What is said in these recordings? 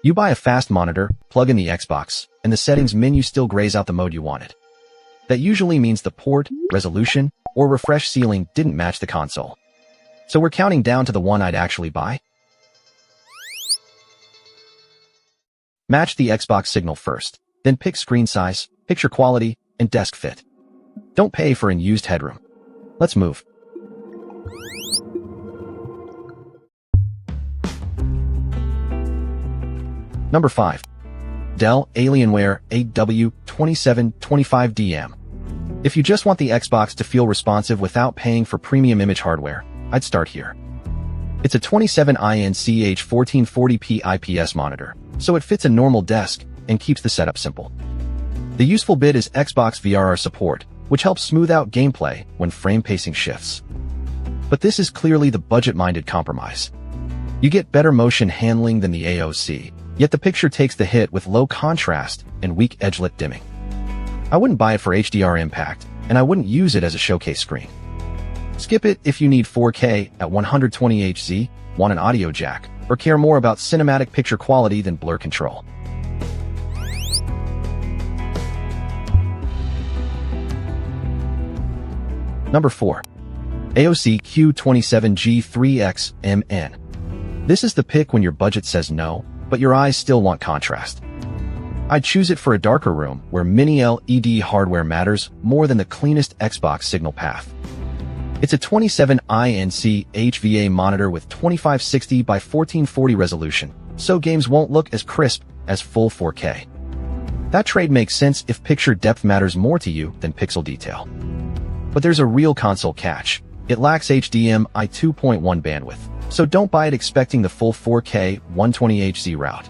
You buy a fast monitor, plug in the Xbox, and the settings menu still grays out the mode you wanted. That usually means the port, resolution, or refresh ceiling didn't match the console. So we're counting down to the one I'd actually buy. Match the Xbox signal first, then pick screen size, picture quality, and desk fit. Don't pay for an used headroom. Let's move. Number 5. Dell Alienware AW2725LM. If you just want the Xbox to feel responsive without paying for premium image hardware, I'd start here. It's a 27-inch 1440p IPS monitor, so it fits a normal desk and keeps the setup simple. The useful bit is Xbox VRR support, which helps smooth out gameplay when frame pacing shifts. But this is clearly the budget-minded compromise. You get better motion handling than the AOC, yet the picture takes the hit with low contrast and weak edge-lit dimming. I wouldn't buy it for HDR impact, and I wouldn't use it as a showcase screen. Skip it if you need 4K at 120Hz, want an audio jack, or care more about cinematic picture quality than blur control. Number 4. AOC Q27G3XMN. This is the pick when your budget says no, but your eyes still want contrast. I'd choose it for a darker room where mini LED hardware matters more than the cleanest Xbox signal path. It's a 27-inch HVA monitor with 2560 by 1440 resolution, so games won't look as crisp as full 4K. That trade makes sense if picture depth matters more to you than pixel detail. But there's a real console catch. It lacks HDMI 2.1 bandwidth, so don't buy it expecting the full 4K 120Hz route.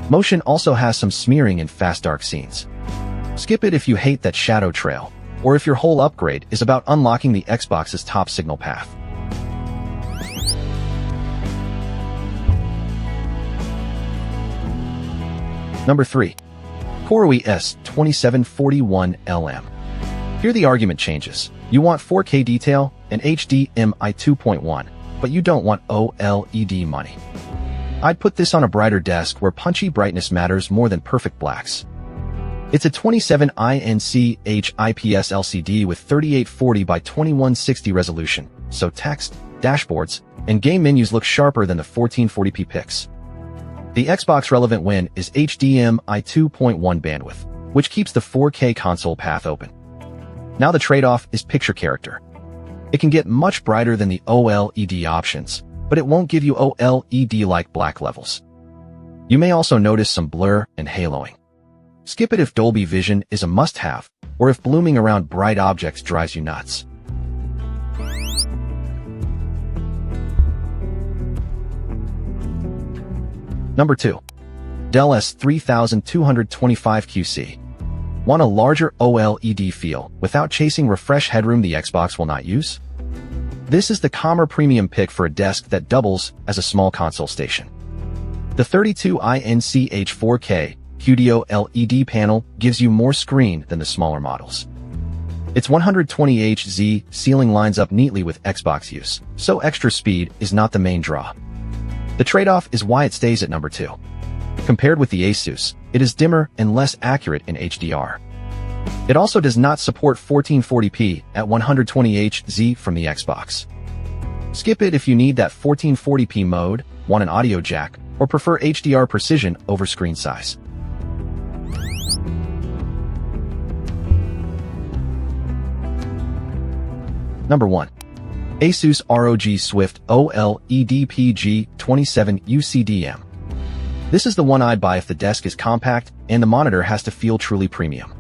Motion also has some smearing in fast dark scenes. Skip it if you hate that shadow trail, or if your whole upgrade is about unlocking the Xbox's top signal path. Number 3. KOORUI S2741LM. Here the argument changes. You want 4K detail and HDMI 2.1, but you don't want OLED money. I'd put this on a brighter desk where punchy brightness matters more than perfect blacks. It's a 27-inch IPS LCD with 3840 by 2160 resolution, so text, dashboards, and game menus look sharper than the 1440p pics. The Xbox relevant win is HDMI 2.1 bandwidth, which keeps the 4K console path open. Now the trade-off is picture character. It can get much brighter than the OLED options, but it won't give you OLED-like black levels. You may also notice some blur and haloing. Skip it if Dolby Vision is a must-have, or if blooming around bright objects drives you nuts. Number 2. Dell S3225QC. Want a larger OLED feel without chasing refresh headroom the Xbox will not use? This is the calmer premium pick for a desk that doubles as a small console station. The 32-inch 4K QDO LED panel gives you more screen than the smaller models. Its 120Hz ceiling lines up neatly with Xbox use, so extra speed is not the main draw. The trade-off is why it stays at number 2. Compared with the ASUS, it is dimmer and less accurate in HDR. It also does not support 1440p at 120Hz from the Xbox. Skip it if you need that 1440p mode, want an audio jack, or prefer HDR precision over screen size. Number 1. ASUS ROG Swift OLED PG27UCDM. This is the one I'd buy if the desk is compact and the monitor has to feel truly premium.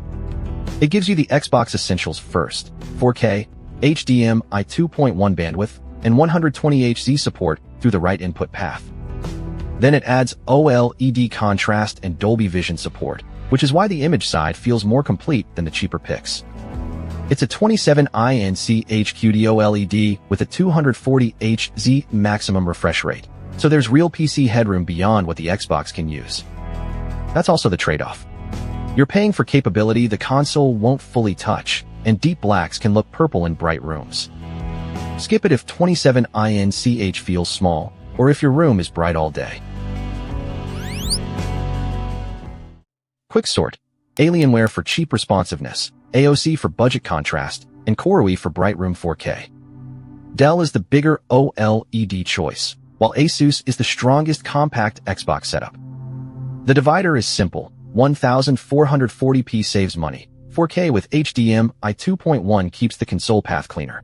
It gives you the Xbox essentials first: 4K, HDMI 2.1 bandwidth, and 120Hz support through the right input path. Then it adds OLED contrast and Dolby Vision support, which is why the image side feels more complete than the cheaper picks. It's a 27-inch QDO LED with a 240Hz maximum refresh rate, so there's real PC headroom beyond what the Xbox can use. That's also the trade-off. You're paying for capability the console won't fully touch, and deep blacks can look purple in bright rooms. Skip it if 27-inch feels small, or if your room is bright all day. Quick sort. Alienware for cheap responsiveness, AOC for budget contrast, and KOORUI for bright room 4K. Dell is the bigger OLED choice, while ASUS is the strongest compact Xbox setup. The divider is simple. 1440p saves money. 4K with HDMI 2.1 keeps the console path cleaner.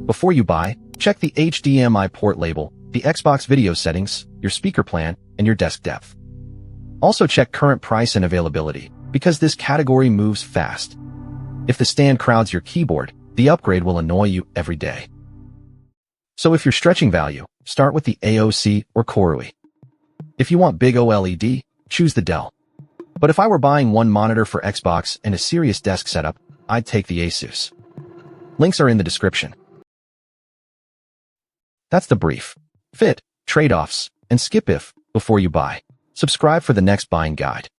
Before you buy, check the HDMI port label, the Xbox video settings, your speaker plan, and your desk depth. Also check current price and availability, because this category moves fast. If the stand crowds your keyboard, the upgrade will annoy you every day. So if you're stretching value, start with the AOC or KOORUI. If you want big OLED, choose the Dell. But if I were buying one monitor for Xbox and a serious desk setup, I'd take the ASUS. Links are in the description. That's the brief. Fit, trade-offs, and skip if before you buy. Subscribe for the next buying guide.